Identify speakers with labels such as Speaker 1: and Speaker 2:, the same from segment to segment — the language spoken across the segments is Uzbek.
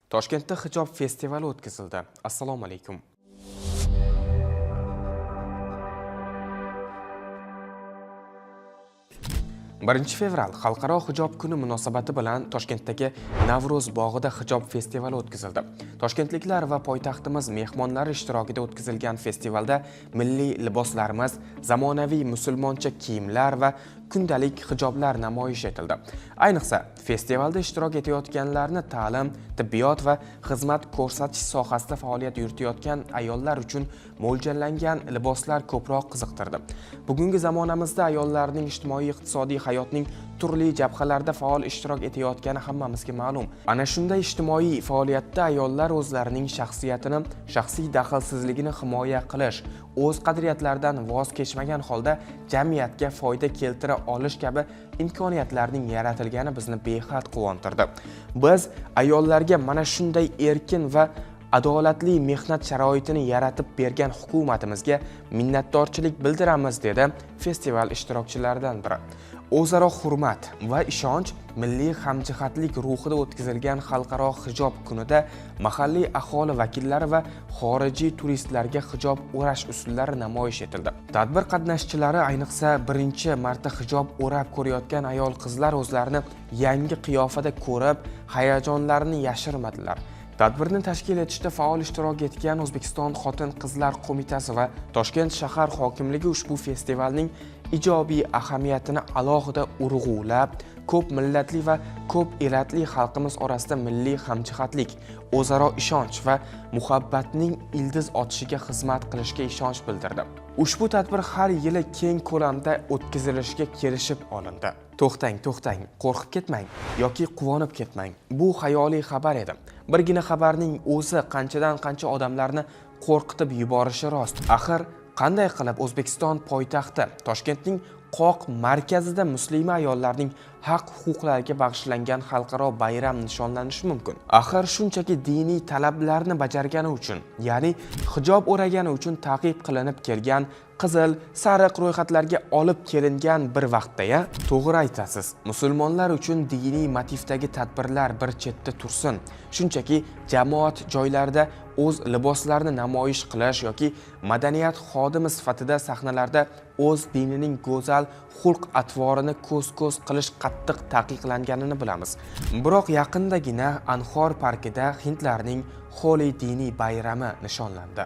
Speaker 1: Toshkentda hijob festivali o'tkazildi. Assalomu alaykum. 1-fevral Xalqaro hijob kuni munosabati bilan Toshkentdagi Navro'z bog'ida hijob festivali o'tkazildi. Toshkentliklar va poytaxtimiz mehmonlari ishtirokida o'tkazilgan festivalda milliy liboslarimiz, zamonaviy musulmoncha kiyimlar va kundalik hijoblar namoyish etildi. Ayniqsa, festivalda ishtirok etayotganlarni ta'lim, tibbiyot va xizmat ko'rsatish sohasida faoliyat yuritayotgan ayollar uchun mo'ljallangan liboslar ko'proq qiziqtirdi. Bugungi zamonamizda ayollarning ijtimoiy-iqtisodiy hayotning turli jabhalarida faol ishtirok etayotgani hammamizga ma'lum. Ana shunday ijtimoiy faoliyatda ayollar o'zlarining shaxsiyatini, shaxsiy daxlsizligini himoya qilish, o'z qadriyatlaridan voz kechmagan holda jamiyatga foyda keltira olish kabi imkoniyatlarning yaratilgani bizni behad quvontirdi. Biz ayollarga mana shunday erkin va adolatli mehnat sharoitini yaratib bergan hukumatimizga minnatdorchilik bildiramiz, dedi festival ishtirokchilaridan biri. O'zaro hurmat va ishonch, milliy hamjihatlik ruhida o'tkazilgan xalqaro hijob kunida mahalliy aholi vakillari va xorijiy turistlarga hijob o'rash usullari namoyish etildi. Tadbir qatnashchilari, ayniqsa birinchi marta hijob o'rab ko'rayotgan ayol qizlar o'zlarini yangi qiyofada ko'rib, hayajonlarini yashirmadilar. Tadbirni tashkil etishda faol ishtirok etgan O'zbekiston Xotin-qizlar qo'mitasi va Toshkent shahar hokimligi ushbu festivalning ijobiy ahamiyatini alohida urg'ulab, ko'p millatli va ko'p elatli xalqimiz orasida milliy hamjihatlik, o'zaro ishonch va muhabbatning ildiz otishiga xizmat qilishga ishonch bildirdi. Ushbu tadbir har yili keng ko'lamda o'tkazilishiga kelishib olindi. To'xtang, qo'rqib ketmang yoki quvonib ketmang. Bu xayoliy xabar edi. Birgina xabarning o'zi qanchadan-qancha odamlarni qo'rqitib yuborishi rost. Axir qanday qilib O'zbekiston poytaxti Toshkentning qoq markazida muslima ayollarning haq-huquqlariga bag'ishlangan xalqaro bayram nishonlanishi mumkin? Axir shunchaki diniy talablarni bajargani uchun, ya'ni hijob o'ragani uchun ta'qib qilinib kelgan qizil, sariq ro'yxatlarga olib kelingan bir vaqtda-ya. To'g'ri aytasiz. Musulmonlar uchun diniy motivdagi tadbirlar bir chetda tursin. Shunchaki jamoat joylarida o'z liboslarini namoyish qilish yoki madaniyat xodimi sifatida sahnalarda o'z dinining go'zal xulq-atvorini ko'z-ko'z qilish qattiq taqiqlanganini bilamiz. Biroq yaqindagina Anhor parkida hindlarning Holi diniy bayrami nishonlandi.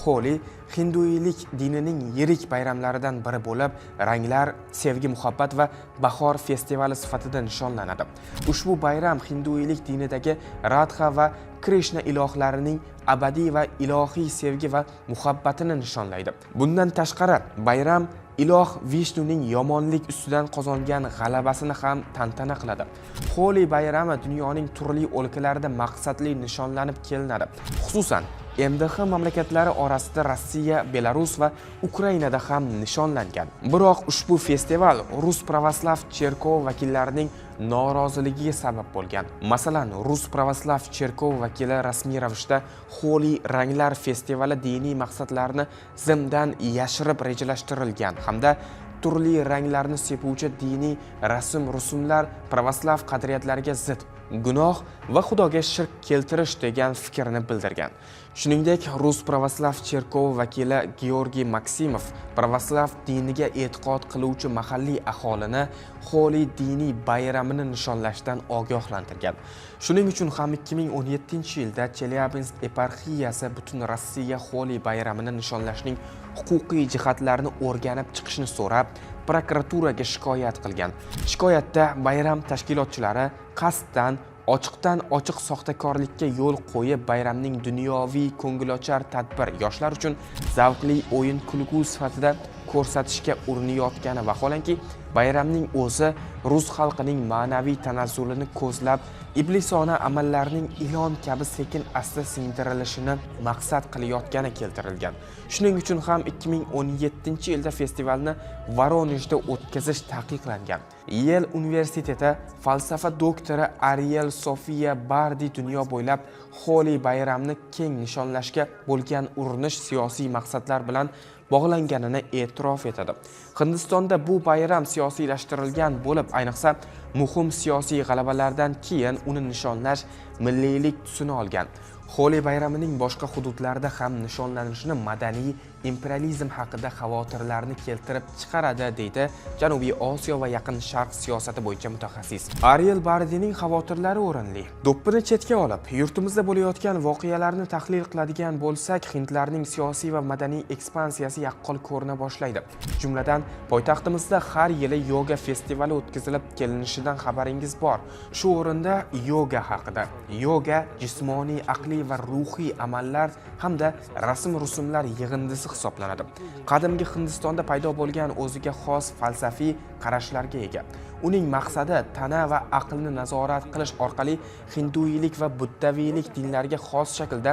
Speaker 1: Holi hinduiylik dinining yirik bayramlaridan biri bo'lib, ranglar, sevgi, muhabbat va bahor festivali sifatida nishonlanadi. Ushbu bayram hinduiylik dinidagi Radha va Krishna ilohlarining abadiy va ilohiy sevgi va muhabbatini nishonlaydi. Bundan tashqari, bayram iloh Vishnuning yomonlik ustidan qozongan g'alabasini ham tantana qiladi. Holi bayrami dunyoning turli o'lkalarida maqsadli nishonlanib kelinadi. Xususan, MDH mamlakatlari orasida Rossiya, Belarus va Ukrainada ham nishonlangan. Biroq ushbu festival Rus Pravoslav cherkov vakillarining noroziligiga sabab bo'lgan. Masalan, Rus Pravoslav cherkov vakili rasmiy ravishda Holi ranglar festivali diniy maqsadlarni zimdan yashirib rejalashtirilgan hamda turli ranglarni sepuvchi diniy rasm-rusumlar pravoslav qadriyatlariga zid, gunoh va xudoga shirk keltirish degan fikrni bildirgan. Shuningdek, Rus Pravoslav cherkov vakili Georgiy Maksimov pravoslav diniga e'tiqod qiluvchi mahalliy aholini Holi diniy bayramini nishonlashdan ogohlantirgan. Shuning uchun ham 2017-yilda Chelyabinsk eparxiyasi butun Rossiya Holi bayramini nishonlashning huquqiy jihatlarini o'rganib chiqishni so'rab, prokuraturaga shikoyat qilgan. Shikoyatda bayram tashkilotchilari qasddan ochiqdan ochiq soxtakorlikka yo'l qo'yib, bayramning dunyoviy ko'ngilochar tadbir, yoshlar uchun zavqli o'yin kulgu sifatida ko'rsatishga urinayotgani vaholanki, bayramning o'zi rus xalqining ma'naviy tanazzulini ko'zlab, iblisona amallarning ilon kabi sekin-asta singdirilishini maqsad qilayotgani keltirilgan. Shuning uchun ham 2017-yilda festivalni Voronejda o'tkazish taqiqlangan. Yel universiteti falsafa doktori Ariel Sofia Bardi dunyo bo'ylab Holi bayramni keng nishonlashga bo'lgan urinish siyosiy maqsadlar bilan bog'langanini e'tirof etadi. Hindistonda bu bayram siyosiylashtirilgan bo'lib, ayniqsa muhim siyosiy g'alabalardan keyin uni nishonlash milliylik tusini olgan. Holi bayramining boshqa hududlarda ham nishonlanishini madaniy imperializm haqida xavotirlarni keltirib chiqaradi, deydi Janubiy Osiyo va Yaqin Sharq siyosati bo'yicha mutaxassis. Ariel Bardining xavotirlari o'rinli. Do'ppini chetga olib, yurtimizda bo'layotgan voqealarni tahlil qiladigan bo'lsak, hindlarning siyosiy va madaniy ekspansiyasi yaqqol ko'rina boshlaydi. Jumladan, poytaxtimizda har yili yoga festivali o'tkazilib kelinishidan xabaringiz bor. Shu o'rinda yoga haqida. Yoga jismoniy, aqliy va ruhiy amallar hamda rasm-rusumlar yig'indisi hisoblanadi. Qadimgi Hindistonda paydo bo'lgan o'ziga xos falsafiy qarashlarga ega. Uning maqsadi tana va aqlni nazorat qilish orqali hinduiylik va buddaviylik dinlariga xos shaklda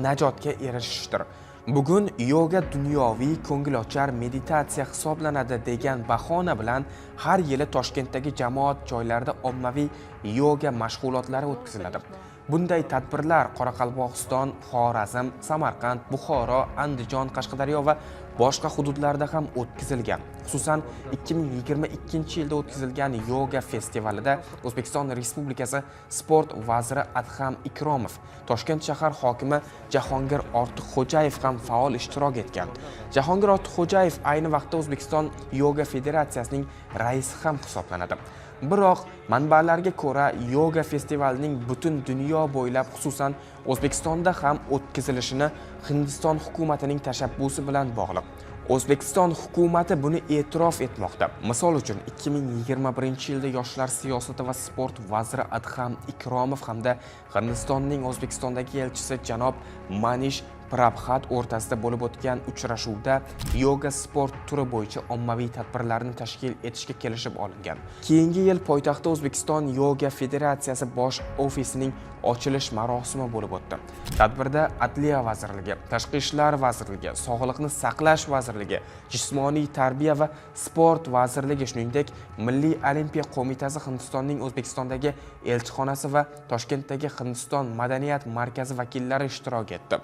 Speaker 1: najotga erishishdir. Bugun yoga dunyoviy ko'ngilochar meditatsiya hisoblanadi degan bahona bilan har yili Toshkentdagi jamoat joylarida ommaviy yoga mashg'ulotlari o'tkaziladi. Bunday tadbirlar Qoraqalpog'iston, Xorazm, Samarqand, Buxoro, Andijon, Qashqadaryo va boshqa hududlarda ham o'tkazilgan. Xususan 2022-yilda o'tkazilgan yoga festivalida O'zbekiston Respublikasi sport vaziri Adham Ikromov, Toshkent shahar hokimi Jahongir Ortiqxo'jayev ham faol ishtirok etgan. Jahongir Ortiqxo'jayev ayni vaqtda O'zbekiston yoga federatsiyasining raisi ham hisoblanadi. Biroq manbalarga ko'ra, yoga festivalining butun dunyo bo'ylab, xususan O'zbekistonda ham o'tkazilishini Hindiston hukumatining tashabbusi bilan bog'liq. O'zbekiston hukumati buni e'tirof etmoqda. Misol uchun 2021-yilda Yoshlar siyosati va sport vaziri Adham Ikromov hamda Hindistonning O'zbekistondagi elchisi janob Manish Prabhat o'rtasida bo'lib o'tgan uchrashuvda yoga sport turi bo'yicha ommaviy tadbirlarni tashkil etishga kelishib olingan. Keyingi yil poytaxtda O'zbekiston Yoga Federatsiyasi bosh ofisining ochilish marosimi bo'lib o'tdi. Tadbirda Adliya vazirligi, Tashqi ishlar vazirligi, Sog'liqni saqlash vazirligi, Jismoniy tarbiya va sport vazirligi, shuningdek Milliy olimpiya qo'mitasi, Hindistonning O'zbekistondagi elchixonasi va Toshkentdagi Hindiston madaniyat markazi vakillari ishtirok etdi.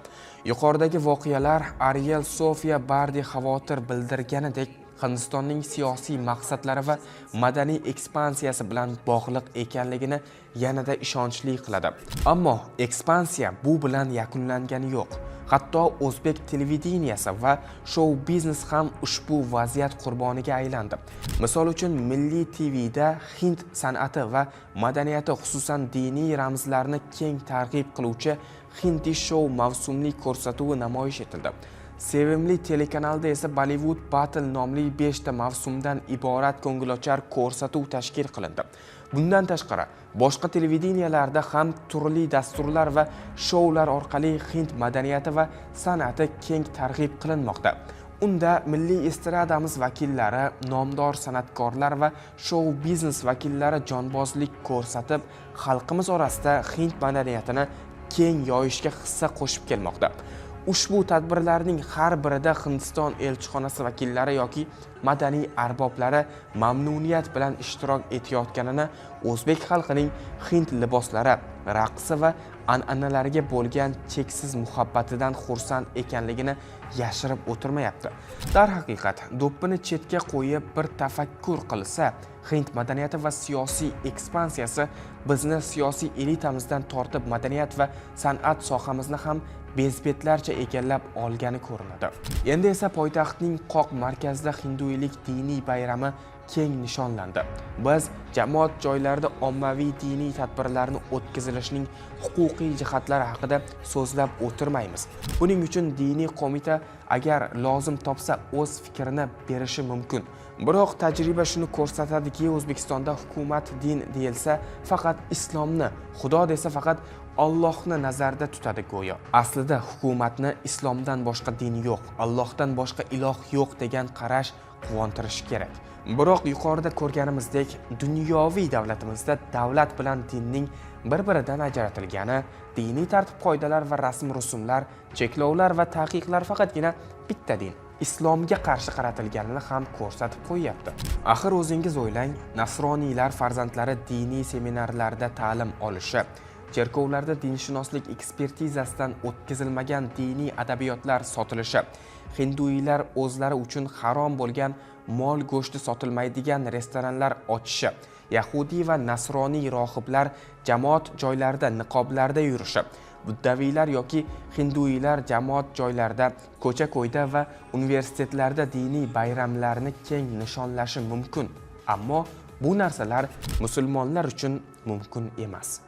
Speaker 1: Yuqoridagi voqealar Ariel Sofia Bardi xavotir bildirganidek Hindistonning siyosiy maqsadlari va madaniy ekspansiyasi bilan bog'liq ekanligini yanada ishonchli qiladi. Ammo ekspansiya bu bilan yakunlangani yo'q. Hatto o'zbek televideniyasi va shou biznes ham ushbu vaziyat qurboniga aylandi. Misol uchun Milliy TVda Hind san'ati va madaniyati, xususan diniy ramzlarni keng targ'ib qiluvchi Hindi shou mavsumli ko'rsatuvi namoyish etildi. Sevimli telekanalda esa Bollywood Battle nomli 5 ta mavsumdan iborat ko'ngilochar ko'rsatuv tashkil qilindi. Bundan tashqari, boshqa televideniyalarda ham turli dasturlar va shoular orqali Hind madaniyati va san'ati keng targ'ib qilinmoqda. Unda milliy estradamiz vakillari, nomdor san'atkorlar va shou biznes vakillari jonbozlik ko'rsatib, xalqimiz orasida Hind madaniyatini keng yoyishga hissa qo'shib kelmoqda. Ushbu tadbirlarning har birida Hindiston elchixonasi vakillari yoki madaniy arboblari mamnuniyat bilan ishtirok etayotganini, o'zbek xalqining Hind liboslari, raqsi va an'analariga bo'lgan cheksiz muhabbatidan xursand ekanligini yashirib o'tirmayapti. Darhaqiqat, do'ppini chetga qo'yib bir tafakkur qilsa, Hind madaniyati va siyosiy ekspansiyasi bizni siyosiy elitamizdan tortib madaniyat va san'at sohamizni ham bezbetlarcha egallab olgani ko'rinadi. Endi esa poytaxtning qoq markazida hinduiylik diniy bayrami keng nishonlandi. Biz jamoat joylarida ommaviy diniy tadbirlarni o'tkazilishining huquqiy jihatlari haqida so'zlab o'tirmaymiz. Buning uchun diniy qo'mita agar lozim topsa o'z fikrini berishi mumkin. Biroq tajriba shuni ko'rsatadiki, O'zbekistonda hukumat din deyilsa faqat islomni, Xudo desa faqat Allohni nazarda tutadi go'yo. Aslida hukumatni islomdan boshqa din yo'q, Allohdan boshqa iloh yo'q degan qarash quvontirishi kerak. Biroq yuqorida ko'rganimizdek, dunyoviy davlatimizda davlat bilan dinning bir-biridan ajratilgani, diniy tartib-qoidalar va rasm-rusumlar, cheklovlar va taqiqlar faqatgina bitta din, islomga qarshi qaratilganini ham ko'rsatib qo'yapti. Axir o'zingiz o'ylang, nasroniylar farzandlari diniy seminarlarda ta'lim olishi, cherkovlarda dinshunoslik ekspertizasidan o'tkazilmagan diniy adabiyotlar sotilishi, hinduiylar o'zlari uchun harom bo'lgan mol go'shti sotilmaydigan restoranlar ochishi, yahudiy va nasroniy rohiblar jamoat joylarida niqoblarda yurishi, buddaviylar yoki hinduiylar jamoat joylarda, ko'cha-ko'yda va universitetlarda diniy bayramlarni keng nishonlashi mumkin. Ammo bu narsalar musulmonlar uchun mumkin emas.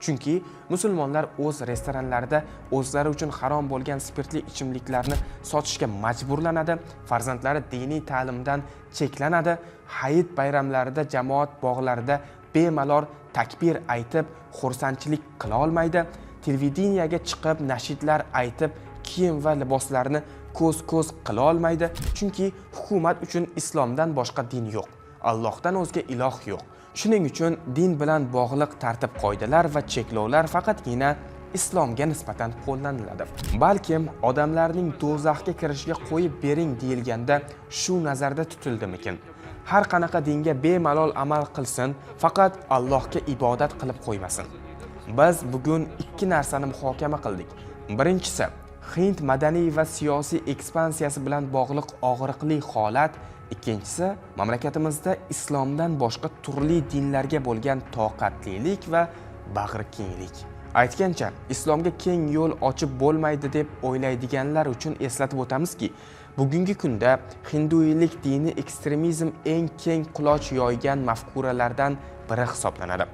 Speaker 1: Chunki musulmonlar o'z restoranlarida o'zlari uchun harom bo'lgan spirtli ichimliklarni sotishga majburlanadi, farzandlari diniy ta'limdan cheklanadi, hayit bayramlarida jamoat bog'larida bemalol takbir aytib xursandchilik qila olmaydi, televideniyaga chiqib nashidlar aytib kiyim va liboslarni ko'z-ko'z qila olmaydi, chunki hukumat uchun islomdan boshqa din yo'q, Allohdan o'zga iloh yo'q. Shuning uchun din bilan bog'liq tartib-qoidalar va cheklovlar faqatgina islomga nisbatan qo'llaniladi. Balkim odamlarning do'zaxga kirishiga qo'yib bering deyilganda shu nazarda tutildimikin? Har qanaqa dinga bemalol amal qilsin, faqat Allohga ibodat qilib qo'ymasin. Biz bugun ikki narsani muhokama qildik. Birinchisi, Hind madaniy va siyosiy ekspansiyasi bilan bog'liq og'riqli holat. Ikkinchisi, mamlakatimizda islomdan boshqa turli dinlarga bo'lgan toqatlilik va bag'rikenglik. Aytgancha, islomga keng yo'l ochib bo'lmaydi deb o'ylaydiganlar uchun eslatib o'tamizki, bugungi kunda hinduiylik dini ekstremizm eng keng quloch yoygan mafkuralardan biri hisoblanadi.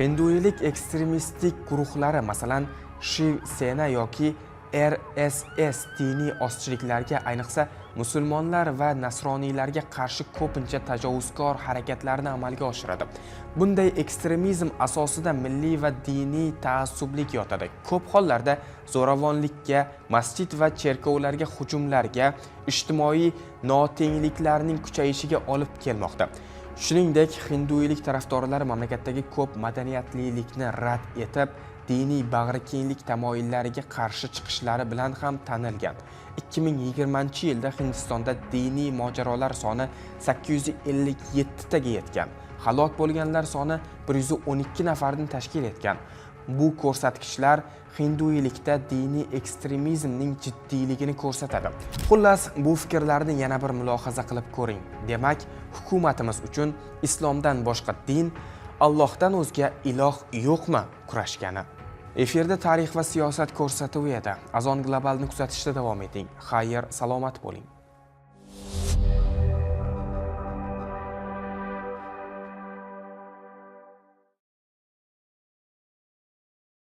Speaker 1: Hinduiylik ekstremistik guruhlari, masalan, Shiv Sena yoki RSS diniy ozchiliklarga, ayniqsa musulmonlar va nasroniylarga qarshi ko'pincha tajovuzkor harakatlarni amalga oshiradi. Bunday ekstremizm asosida milliy va diniy taassublik yotadi. Ko'p hollarda zo'ravonlikka, masjid va cherkovlarga hujumlarga, ijtimoiy notengliklarning kuchayishiga olib kelmoqda. Shuningdek, hinduiylik tarafdorlari mamlakatdagi ko'p madaniyatlilikni rad etib, diniy bag'rikenglik tamoyillariga qarshi chiqishlari bilan ham tanilgan. 2020-yilda Hindistonda diniy mojarolar soni 857 taga yetgan. Halok bo'lganlar soni 112 nafarni tashkil etgan. Bu ko'rsatkichlar hinduiylikda diniy ekstremizmning jiddiyligini ko'rsatadi. Xullas, bu fikrlarni yana bir mulohaza qilib ko'ring. Demak, hukumatimiz uchun islomdan boshqa din, Allohdan o'zga iloh yo'qmi kurashgani. Efirda tarix va siyosat ko'rsatuvi edi. Azon Globalni kuzatishda davom eting. Xayr, salomat bo'ling.